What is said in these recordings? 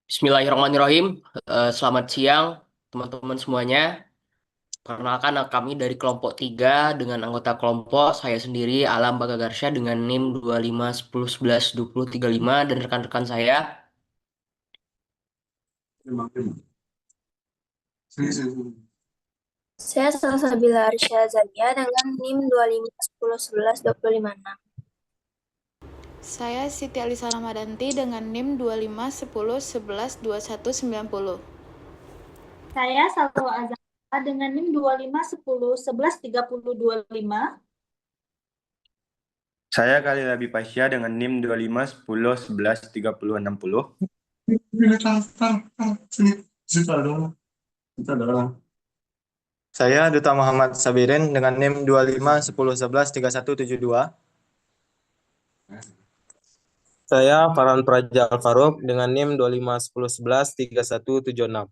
Bismillahirrahmanirrahim. Selamat siang, teman-teman semuanya. Perkenalkan, kami dari kelompok 3 dengan anggota kelompok saya sendiri, Alam Bagagarsya dengan NIM 2510112035 dan rekan-rekan saya. Saya Salsabila Arsya Zalia dengan NIM 2510112056. Saya Siti Alisa Ramadanti dengan NIM 2510112190. Saya Salwa Azhar dengan NIM 2510113025. Saya Kalilabi Pasya dengan NIM 2510113060. Saya Duta Muhammad Sabirin dengan NIM 2510113172. Saya Farhan Praja Al-Faruq dengan NIM 2510113176.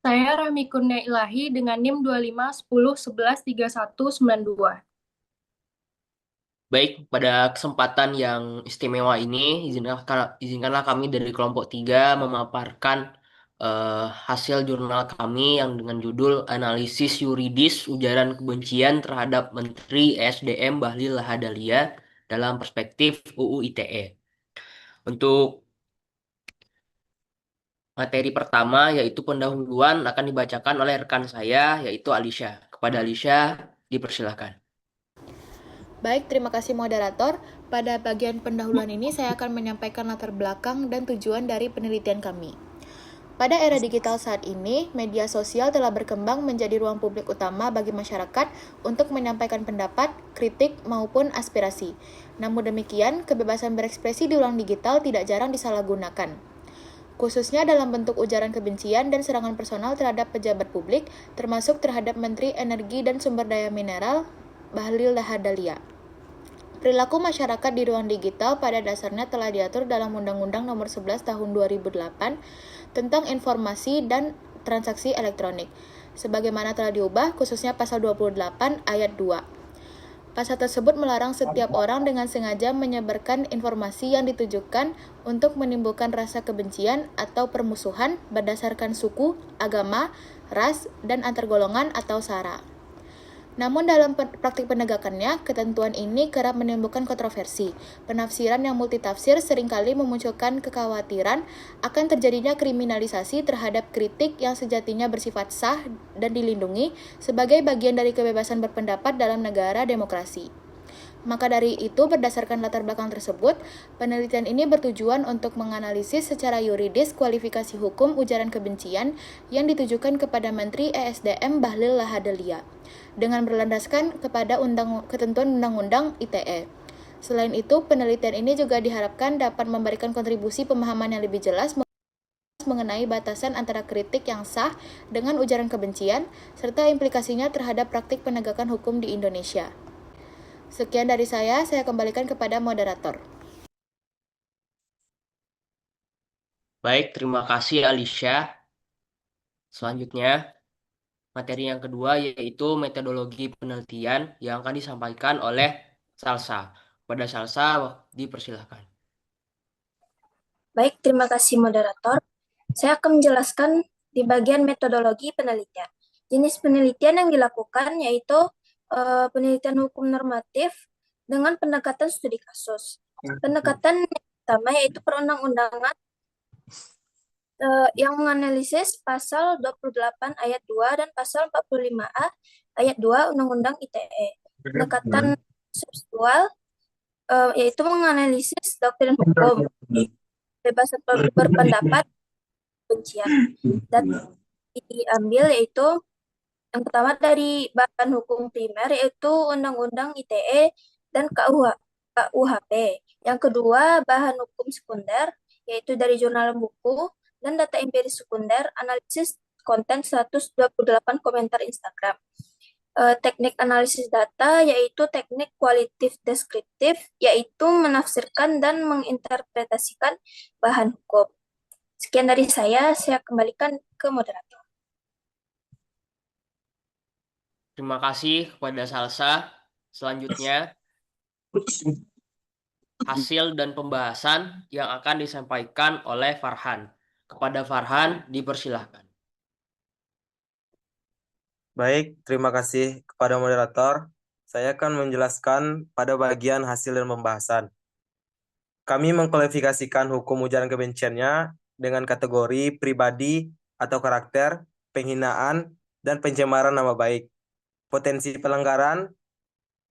Saya Rahmi Kurnia Ilahi dengan NIM 2510113192. Baik, pada kesempatan yang istimewa ini, izinkanlah kami dari kelompok 3 memaparkan hasil jurnal kami yang dengan judul Analisis Yuridis Ujaran Kebencian terhadap Menteri ESDM Bahlil Lahadalia dalam Perspektif UU ITE. Untuk materi pertama yaitu pendahuluan akan dibacakan oleh rekan saya yaitu Alisha. Kepada Alisha, dipersilakan. Baik, terima kasih moderator. Pada bagian pendahuluan ini saya akan menyampaikan latar belakang dan tujuan dari penelitian kami. Pada era digital saat ini, media sosial telah berkembang menjadi ruang publik utama bagi masyarakat untuk menyampaikan pendapat, kritik, maupun aspirasi. Namun demikian, kebebasan berekspresi di ruang digital tidak jarang disalahgunakan, khususnya dalam bentuk ujaran kebencian dan serangan personal terhadap pejabat publik, termasuk terhadap Menteri Energi dan Sumber Daya Mineral Bahlil Lahadalia. Perilaku masyarakat di ruang digital pada dasarnya telah diatur dalam Undang-Undang Nomor 11 Tahun 2008 tentang Informasi dan Transaksi Elektronik, sebagaimana telah diubah khususnya Pasal 28 Ayat 2. Pasal tersebut melarang setiap orang dengan sengaja menyebarkan informasi yang ditujukan untuk menimbulkan rasa kebencian atau permusuhan berdasarkan suku, agama, ras, dan antar golongan atau sara. Namun dalam praktik penegakannya, ketentuan ini kerap menimbulkan kontroversi. Penafsiran yang multitafsir seringkali memunculkan kekhawatiran akan terjadinya kriminalisasi terhadap kritik yang sejatinya bersifat sah dan dilindungi sebagai bagian dari kebebasan berpendapat dalam negara demokrasi. Maka dari itu, berdasarkan latar belakang tersebut, penelitian ini bertujuan untuk menganalisis secara yuridis kualifikasi hukum ujaran kebencian yang ditujukan kepada Menteri ESDM Bahlil Lahadalia, dengan berlandaskan kepada ketentuan Undang-Undang ITE. Selain itu, penelitian ini juga diharapkan dapat memberikan kontribusi pemahaman yang lebih jelas mengenai batasan antara kritik yang sah dengan ujaran kebencian, serta implikasinya terhadap praktik penegakan hukum di Indonesia. Sekian dari saya kembalikan kepada moderator. Baik, terima kasih Alisha. Selanjutnya, materi yang kedua yaitu metodologi penelitian yang akan disampaikan oleh Salsa. Pada Salsa, dipersilakan. Baik, terima kasih moderator. Saya akan menjelaskan di bagian metodologi penelitian. Jenis penelitian yang dilakukan yaitu penelitian hukum normatif dengan pendekatan studi kasus. Pendekatan yang pertama yaitu perundang-undangan yang menganalisis pasal 28 ayat 2 dan pasal 45A ayat 2 Undang-Undang ITE. Pendekatan substansial yaitu menganalisis doktrin hukum, kebebasan berpendapat, kebencian. Dan diambil yaitu yang pertama dari bahan hukum primer yaitu Undang-Undang ITE dan KUHP. Yang kedua bahan hukum sekunder yaitu dari jurnal buku dan data empiris sekunder, analisis konten 128 komentar Instagram. Teknik analisis data yaitu teknik kualitatif deskriptif yaitu menafsirkan dan menginterpretasikan bahan hukum. Sekian dari saya kembalikan ke moderator. Terima kasih kepada Salsa. Selanjutnya, hasil dan pembahasan yang akan disampaikan oleh Farhan. Kepada Farhan, dipersilahkan. Baik, terima kasih kepada moderator. Saya akan menjelaskan pada bagian hasil dan pembahasan. Kami mengkualifikasikan hukum ujaran kebenciannya dengan kategori pribadi atau karakter, penghinaan, dan pencemaran nama baik. Potensi pelanggaran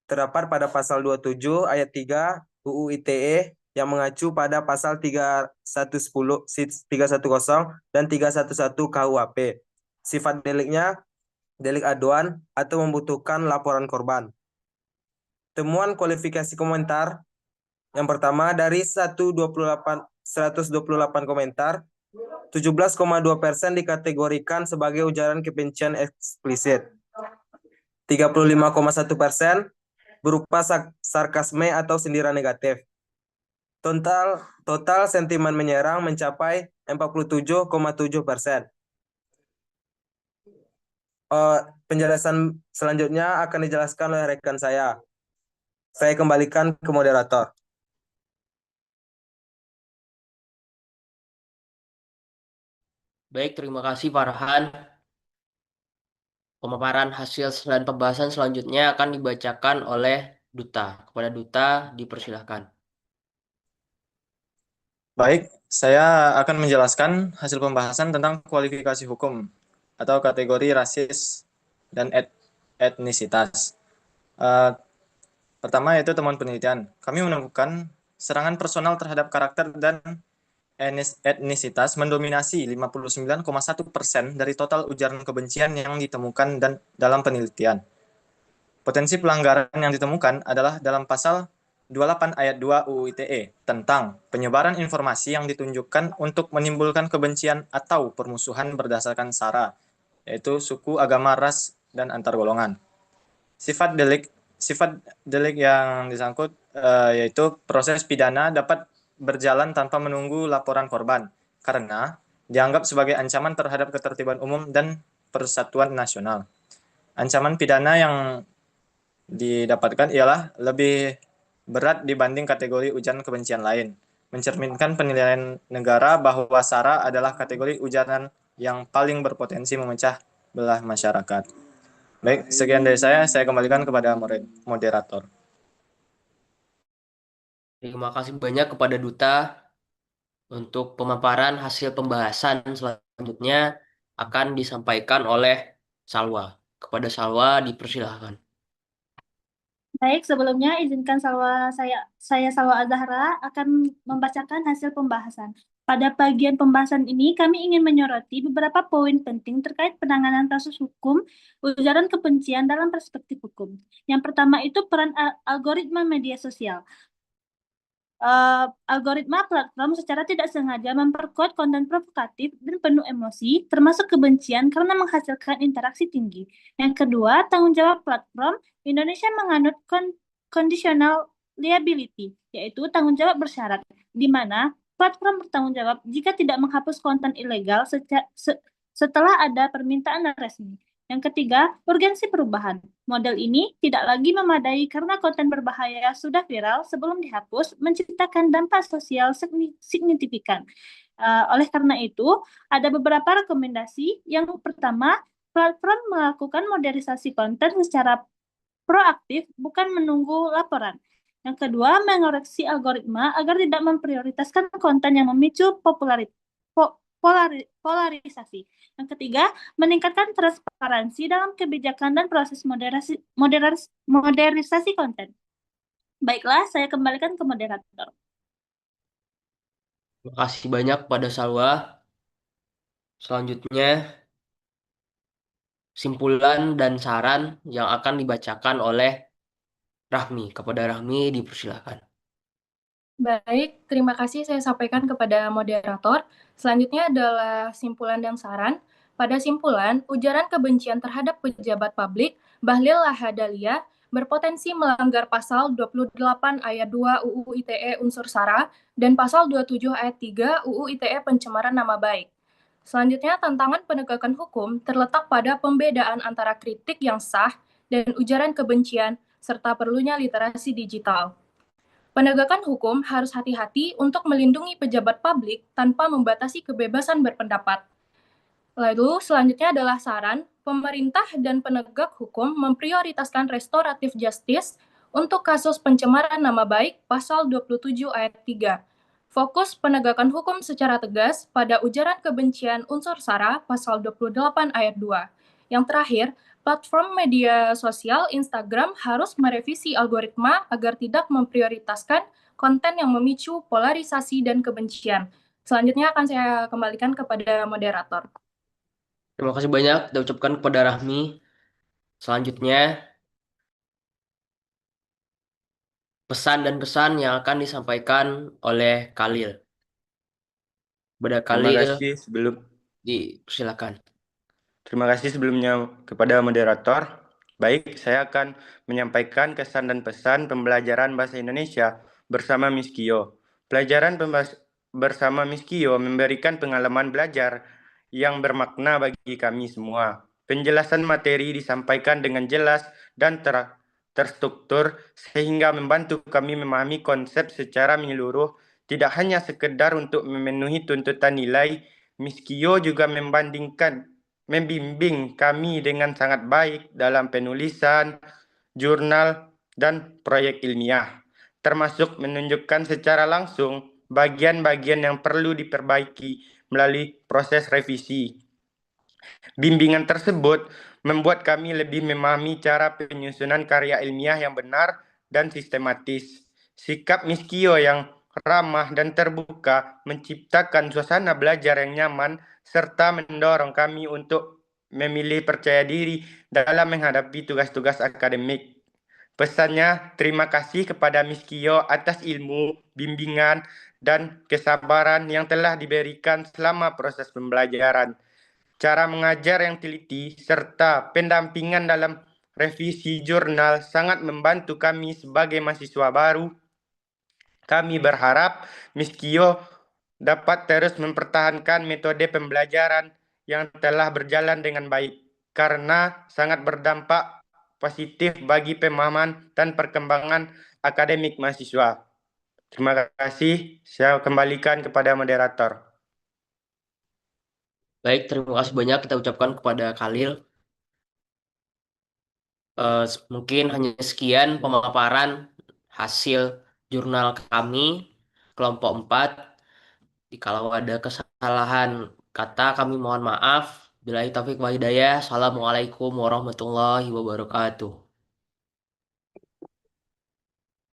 terdapat pada pasal 27 ayat 3 UU ITE yang mengacu pada pasal 3110 dan 311 KUHP. Sifat deliknya delik aduan atau membutuhkan laporan korban. Temuan kualifikasi komentar yang pertama dari 128 komentar, 17,2% dikategorikan sebagai ujaran kebencian eksplisit. 35,1% berupa sarkasme atau sindiran negatif. Total sentimen menyerang mencapai 47,7%. Penjelasan selanjutnya akan dijelaskan oleh rekan saya. Saya kembalikan ke moderator. Baik, terima kasih Farhan. Pemaparan hasil dan pembahasan selanjutnya akan dibacakan oleh Duta. Kepada Duta, dipersilahkan. Baik, saya akan menjelaskan hasil pembahasan tentang kualifikasi hukum atau kategori rasis dan etnisitas. Pertama yaitu temuan penelitian. Kami menemukan serangan personal terhadap karakter dan etnisitas mendominasi 59,1% dari total ujaran kebencian yang ditemukan dan dalam penelitian. Potensi pelanggaran yang ditemukan adalah dalam pasal 28 ayat 2 UU ITE tentang penyebaran informasi yang ditunjukkan untuk menimbulkan kebencian atau permusuhan berdasarkan SARA, yaitu suku, agama, ras, dan antar golongan. Sifat delik yang disangkut yaitu proses pidana dapat berjalan tanpa menunggu laporan korban karena dianggap sebagai ancaman terhadap ketertiban umum dan persatuan nasional. Ancaman pidana yang didapatkan ialah lebih berat dibanding kategori ujaran kebencian lain, mencerminkan penilaian negara bahwa SARA adalah kategori ujaran yang paling berpotensi memecah belah masyarakat. Baik, sekian dari saya kembalikan kepada moderator. Terima kasih banyak kepada Duta. Untuk pemaparan hasil pembahasan selanjutnya akan disampaikan oleh Salwa. Kepada Salwa, dipersilahkan. Baik, sebelumnya izinkan saya Salwa Azahra akan membacakan hasil pembahasan. Pada bagian pembahasan ini, kami ingin menyoroti beberapa poin penting terkait penanganan kasus hukum ujaran kebencian dalam perspektif hukum. Yang pertama itu peran algoritma media sosial. Algoritma platform secara tidak sengaja memperkuat konten provokatif dan penuh emosi, termasuk kebencian karena menghasilkan interaksi tinggi. Yang kedua, tanggung jawab platform. Indonesia menganut conditional liability, yaitu tanggung jawab bersyarat, di mana platform bertanggung jawab jika tidak menghapus konten ilegal setelah ada permintaan resmi. Yang ketiga, urgensi perubahan. Model ini tidak lagi memadai karena konten berbahaya sudah viral sebelum dihapus, menciptakan dampak sosial signifikan. Oleh karena itu, ada beberapa rekomendasi. Yang pertama, platform melakukan modernisasi konten secara proaktif, bukan menunggu laporan. Yang kedua, mengoreksi algoritma agar tidak memprioritaskan konten yang memicu polarisasi. Yang ketiga, meningkatkan transparansi dalam kebijakan dan proses modernisasi konten. Baiklah, saya kembalikan ke moderator. Terima kasih banyak pada Salwa. Selanjutnya, simpulan dan saran yang akan dibacakan oleh Rahmi. Kepada Rahmi, dipersilahkan. Baik, terima kasih saya sampaikan kepada moderator. Selanjutnya adalah simpulan dan saran. Pada simpulan, ujaran kebencian terhadap pejabat publik, Bahlil Lahadalia, berpotensi melanggar pasal 28 ayat 2 UU ITE unsur SARA dan pasal 27 ayat 3 UU ITE pencemaran nama baik. Selanjutnya, tantangan penegakan hukum terletak pada pembedaan antara kritik yang sah dan ujaran kebencian serta perlunya literasi digital. Penegakan hukum harus hati-hati untuk melindungi pejabat publik tanpa membatasi kebebasan berpendapat. Lalu selanjutnya adalah saran, pemerintah dan penegak hukum memprioritaskan restoratif justice untuk kasus pencemaran nama baik pasal 27 ayat 3. Fokus penegakan hukum secara tegas pada ujaran kebencian unsur SARA pasal 28 ayat 2. Yang terakhir, platform media sosial Instagram harus merevisi algoritma agar tidak memprioritaskan konten yang memicu polarisasi dan kebencian. Selanjutnya akan saya kembalikan kepada moderator. Terima kasih banyak kita ucapkan kepada Rahmi. Selanjutnya, pesan dan kesan yang akan disampaikan oleh Khalil. Kepada Terima Khalil, kasih sebelum silakan. Terima kasih sebelumnya kepada moderator. Baik, saya akan menyampaikan kesan dan pesan pembelajaran bahasa Indonesia bersama Miss Kio. Pelajaran bersama Miss Kio memberikan pengalaman belajar yang bermakna bagi kami semua. Penjelasan materi disampaikan dengan jelas dan terstruktur sehingga membantu kami memahami konsep secara menyeluruh, tidak hanya sekedar untuk memenuhi tuntutan nilai. Miss Kio juga membimbing kami dengan sangat baik dalam penulisan, jurnal, dan proyek ilmiah, termasuk menunjukkan secara langsung bagian-bagian yang perlu diperbaiki melalui proses revisi. Bimbingan tersebut membuat kami lebih memahami cara penyusunan karya ilmiah yang benar dan sistematis. Sikap Miss Kio yang ramah dan terbuka menciptakan suasana belajar yang nyaman serta mendorong kami untuk memilih percaya diri dalam menghadapi tugas-tugas akademik. Pesannya, terima kasih kepada Miss Kio atas ilmu, bimbingan, dan kesabaran yang telah diberikan selama proses pembelajaran. Cara mengajar yang teliti, serta pendampingan dalam revisi jurnal sangat membantu kami sebagai mahasiswa baru. Kami berharap Miss Kio dapat terus mempertahankan metode pembelajaran yang telah berjalan dengan baik, karena sangat berdampak positif bagi pemahaman dan perkembangan akademik mahasiswa. Terima kasih, saya kembalikan kepada moderator. Baik, terima kasih banyak kita ucapkan kepada Khalil. Mungkin hanya sekian pemaparan hasil jurnal kami kelompok 4. Kalau ada kesalahan kata kami mohon maaf. Billahi taufik wa hidayah. Assalamualaikum warahmatullahi wabarakatuh.